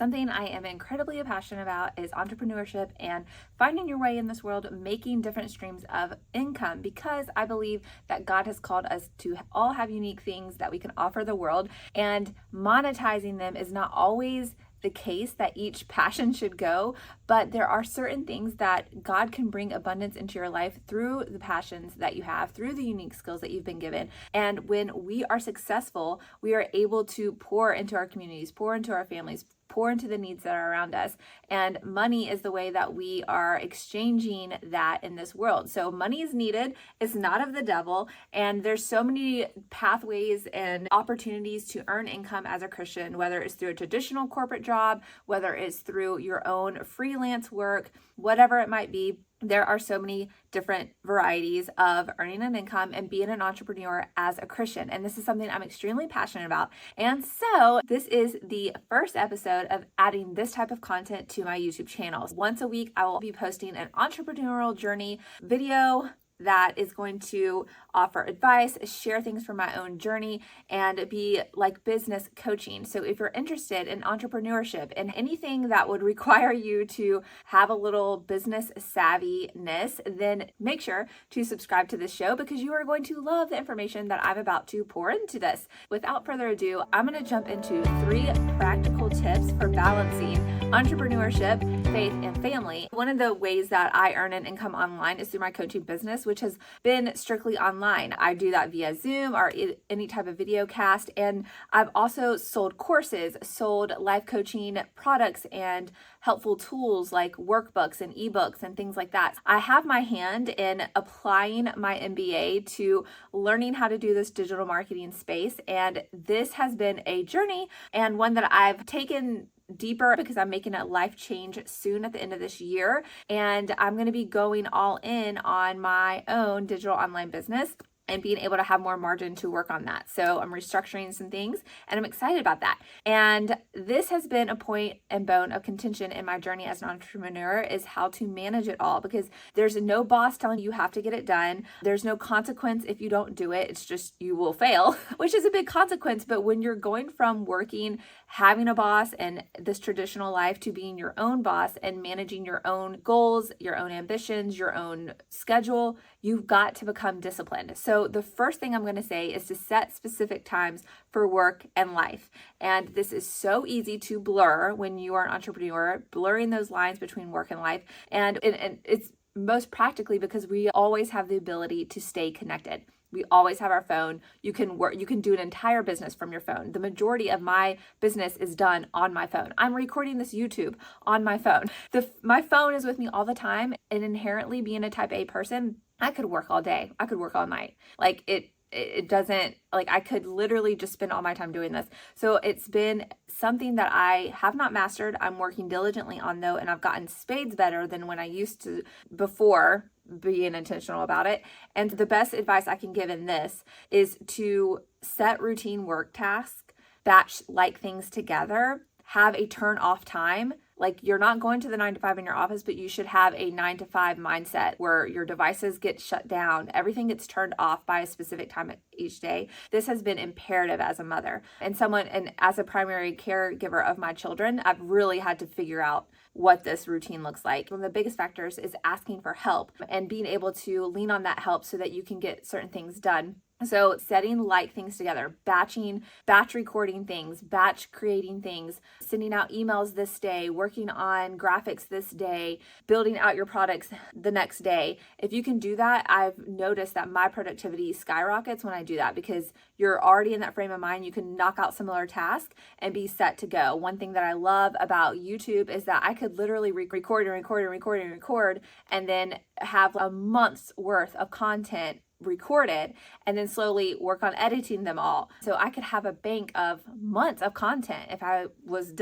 Something I am incredibly passionate about is entrepreneurship and finding your way in this world, making different streams of income, because I believe that God has called us to all have unique things that we can offer the world, and monetizing them is not always the case that each passion should go, but there are certain things that God can bring abundance into your life through the passions that you have, through the unique skills that you've been given. And when we are successful, we are able to pour into our communities, pour into our families, pour into the needs that are around us. And money is the way that we are exchanging that in this world. So money is needed. It's not of the devil. And there's so many pathways and opportunities to earn income as a Christian, whether it's through a traditional corporate job, whether it's through your own freelance work, whatever it might be. There are so many different varieties of earning an income and being an entrepreneur as a Christian. And this is something I'm extremely passionate about. And so this is the first episode of adding this type of content to my YouTube channel. Once a week, I will be posting an entrepreneurial journey video that is going to offer advice, share things from my own journey, and be like business coaching. So if you're interested in entrepreneurship and anything that would require you to have a little business savviness, then make sure to subscribe to this show, because you are going to love the information that I'm about to pour into this. Without further ado, I'm going to jump into 3 practical tips for balancing entrepreneurship, faith, and family. One of the ways that I earn an income online is through my coaching business, which has been strictly online. I do that via Zoom or any type of video cast. And I've also sold courses, sold life coaching products and helpful tools like workbooks and ebooks and things like that. I have my hand in applying my MBA to learning how to do this digital marketing space. And this has been a journey, and one that I've taken deeper because I'm making a life change soon at the end of this year. And I'm going to be going all in on my own digital online business and being able to have more margin to work on that. So I'm restructuring some things and I'm excited about that. And this has been a point and bone of contention in my journey as an entrepreneur, is how to manage it all, because there's no boss telling you have to get it done. There's no consequence if you don't do it. It's just you will fail, which is a big consequence. But when you're going from working, having a boss and this traditional life, to being your own boss and managing your own goals, your own ambitions, your own schedule, you've got to become disciplined. So the first thing I'm going to say is to set specific times for work and life. And this is so easy to blur when you are an entrepreneur, blurring those lines between work and life. And it's most practically because we always have the ability to stay connected. We always have our phone. You can work, you can do an entire business from your phone. The majority of my business is done on my phone. I'm recording this YouTube on my phone. My phone is with me all the time, and inherently being a type A person, I could work all day. I could work all night. Like it doesn't, like, I could literally just spend all my time doing this. So it's been something that I have not mastered. I'm working diligently on though, and I've gotten spades better than when I used to before being intentional about it. And the best advice I can give in this is to set routine work tasks, batch like things together, have a turn off time. Like, you're not going to the 9 to 5 in your office, but you should have a 9 to 5 mindset where your devices get shut down. Everything gets turned off by a specific time each day. This has been imperative as a mother and as a primary caregiver of my children. I've really had to figure out what this routine looks like. One of the biggest factors is asking for help and being able to lean on that help so that you can get certain things done. So setting like things together, batch recording things, batch creating things, sending out emails this day, working on graphics this day, building out your products the next day. If you can do that, I've noticed that my productivity skyrockets when I do that, because you're already in that frame of mind. You can knock out similar tasks and be set to go. One thing that I love about YouTube is that I could literally record and then have a month's worth of content recorded and then slowly work on editing them all. So I could have a bank of months of content if I was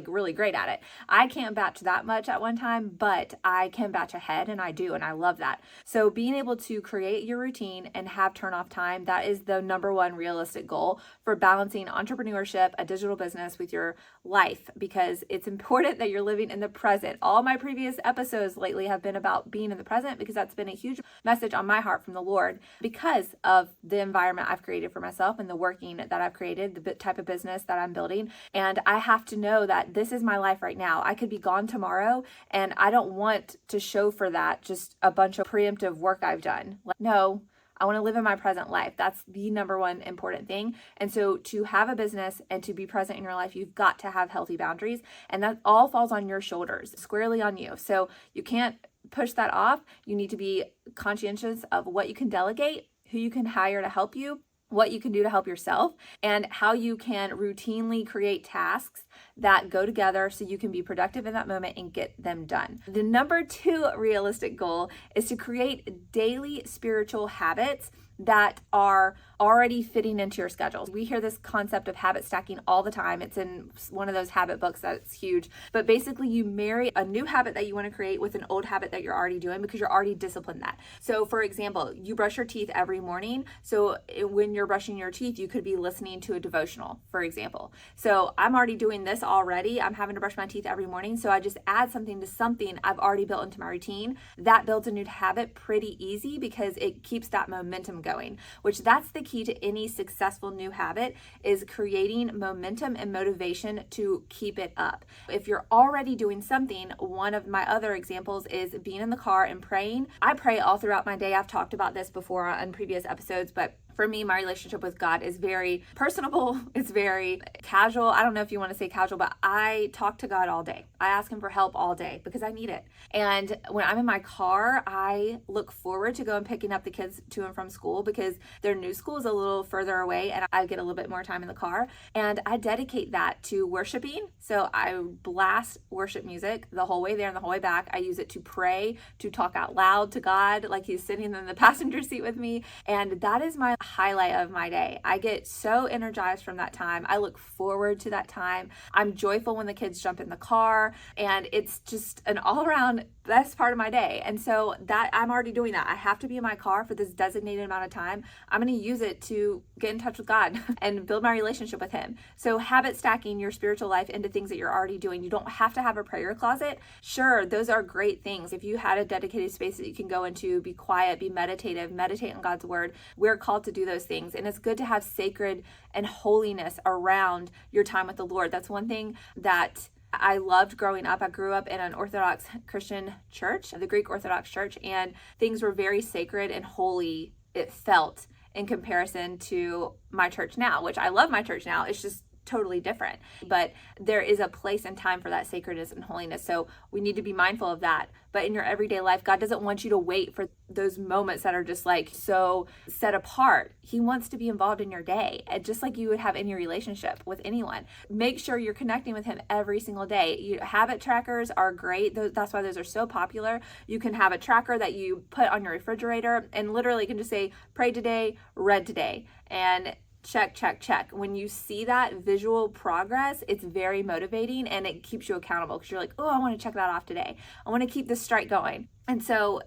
really great at it. I can't batch that much at one time, but I can batch ahead, and I do, and I love that. So being able to create your routine and have turn off time, that is the number one realistic goal for balancing entrepreneurship, a digital business, with your life, because it's important that you're living in the present. All my previous episodes lately have been about being in the present, because that's been a huge message on my heart from the Lord because of the environment I've created for myself and the working that I've created, the type of business that I'm building. And I have to know that this is my life right now. I could be gone tomorrow, and I don't want to show for that just a bunch of preemptive work I've done. No, I want to live in my present life. That's the number one important thing. And so to have a business and to be present in your life, you've got to have healthy boundaries. And that all falls on your shoulders, squarely on you. So you can't push that off. You need to be conscientious of what you can delegate, who you can hire to help you, what you can do to help yourself, and how you can routinely create tasks that go together so you can be productive in that moment and get them done. The number 2 realistic goal is to create daily spiritual habits that are already fitting into your schedules. We hear this concept of habit stacking all the time. It's in one of those habit books that's huge. But basically, you marry a new habit that you want to create with an old habit that you're already doing, because you're already disciplined that. So for example, you brush your teeth every morning. So when you're brushing your teeth, you could be listening to a devotional, for example. So I'm already doing this already. I'm having to brush my teeth every morning. So I just add something to something I've already built into my routine. That builds a new habit pretty easy, because it keeps that momentum going, which that's the key to any successful new habit, is creating momentum and motivation to keep it up. If you're already doing something, one of my other examples is being in the car and praying. I pray all throughout my day. I've talked about this before on previous episodes, but for me, my relationship with God is very personable. It's very casual. I don't know if you want to say casual, but I talk to God all day. I ask him for help all day because I need it. And when I'm in my car, I look forward to going picking up the kids to and from school, because their new school is a little further away and I get a little bit more time in the car. And I dedicate that to worshiping. So I blast worship music the whole way there and the whole way back. I use it to pray, to talk out loud to God, like he's sitting in the passenger seat with me. And that is my highlight of my day. I get so energized from that time. I look forward to that time. I'm joyful when the kids jump in the car, and it's just an all-around best part of my day. And so that I'm already doing that. I have to be in my car for this designated amount of time. I'm going to use it to get in touch with God and build my relationship with him. So habit stacking your spiritual life into things that you're already doing. You don't have to have a prayer closet. Sure, those are great things. If you had a dedicated space that you can go into, be quiet, be meditative, meditate on God's word, we're called to do those things. And it's good to have sacred and holiness around your time with the Lord. That's one thing that I loved growing up. I grew up in an Orthodox Christian church, the Greek Orthodox Church, and things were very sacred and holy, it felt, in comparison to my church now, which I love my church now. It's just totally different. But there is a place and time for that sacredness and holiness. So we need to be mindful of that. But in your everyday life, God doesn't want you to wait for those moments that are just like so set apart. He wants to be involved in your day, and just like you would have in your relationship with anyone. Make sure you're connecting with him every single day. Habit trackers are great. That's why those are so popular. You can have a tracker that you put on your refrigerator and literally can just say, pray today, read today, and check, check, check. When you see that visual progress, it's very motivating and it keeps you accountable, because you're like, oh, I want to check that off today. I want to keep this strike going. And so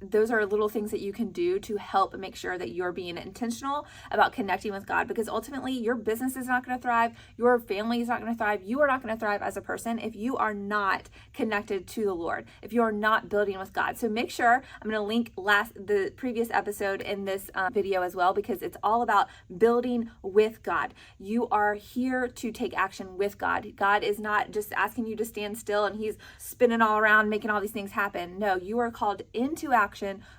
those are little things that you can do to help make sure that you're being intentional about connecting with God, because ultimately your business is not going to thrive. Your family is not going to thrive. You are not going to thrive as a person if you are not connected to the Lord, if you are not building with God. So make sure, I'm going to link the previous episode in this video as well, because it's all about building with God. You are here to take action with God. God is not just asking you to stand still and he's spinning all around, making all these things happen. No, you are called into action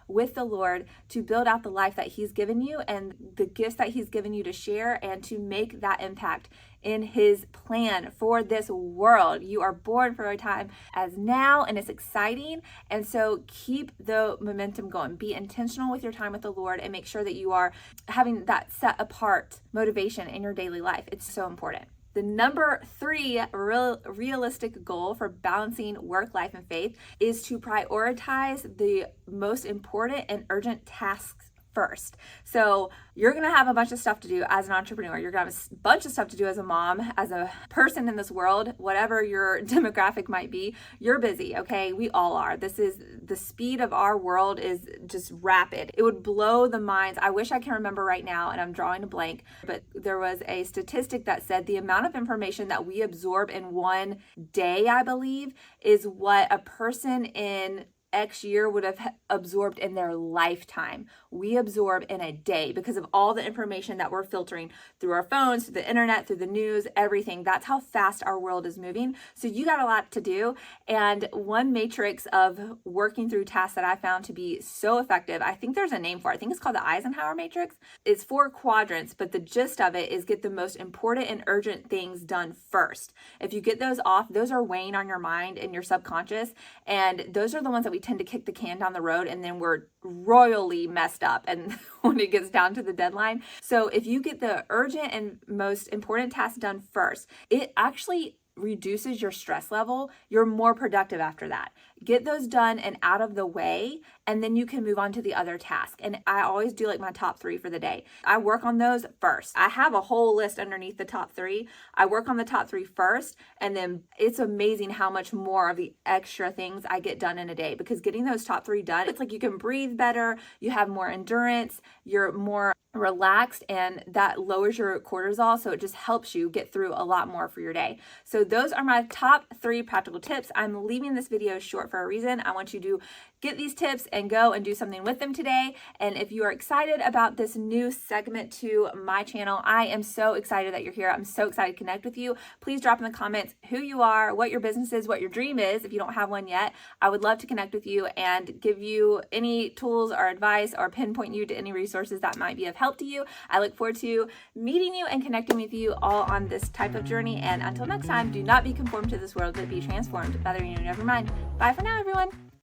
with the Lord to build out the life that he's given you and the gifts that he's given you to share, and to make that impact in his plan for this world. You are born for a time as now, and it's exciting. And so keep the momentum going. Be intentional with your time with the Lord, and make sure that you are having that set apart motivation in your daily life. It's so important. The number 3 realistic goal for balancing work, life, and faith is to prioritize the most important and urgent tasks first. So you're going to have a bunch of stuff to do as an entrepreneur. You're going to have a bunch of stuff to do as a mom, as a person in this world, whatever your demographic might be. You're busy, okay? We all are. This is the speed of our world is just rapid. It would blow the minds. I wish I can remember right now, and I'm drawing a blank, but there was a statistic that said the amount of information that we absorb in one day, I believe, is what a person in X year would have absorbed in their lifetime. We absorb in a day because of all the information that we're filtering through our phones, through the internet, through the news, everything. That's how fast our world is moving. So you got a lot to do. And one matrix of working through tasks that I found to be so effective, I think there's a name for it. I think it's called the Eisenhower matrix. It's 4 quadrants, but the gist of it is get the most important and urgent things done first. If you get those off, those are weighing on your mind and your subconscious. And those are the ones that we tend to kick the can down the road, and then we're royally messed up and when it gets down to the deadline. So if you get the urgent and most important tasks done first, it actually reduces your stress level. You're more productive after that. Get those done and out of the way, and then you can move on to the other task. And I always do like my top 3 for the day. I work on those first. I have a whole list underneath the top 3. I work on the top 3 first, and then it's amazing how much more of the extra things I get done in a day, because getting those top 3 done, it's like you can breathe better, you have more endurance, you're more relaxed, and that lowers your cortisol, so it just helps you get through a lot more for your day. So those are my top 3 practical tips. I'm leaving this video short for a reason. I want you to get these tips and go and do something with them today. And if you are excited about this new segment to my channel, I am so excited that you're here. I'm so excited to connect with you. Please drop in the comments who you are, what your business is, what your dream is if you don't have one yet. I would love to connect with you and give you any tools or advice or pinpoint you to any resources that might be of help to you. I look forward to meeting you and connecting with you all on this type of journey. And until next time, do not be conformed to this world, but be transformed by the renewing of your mind. Bye for now, everyone.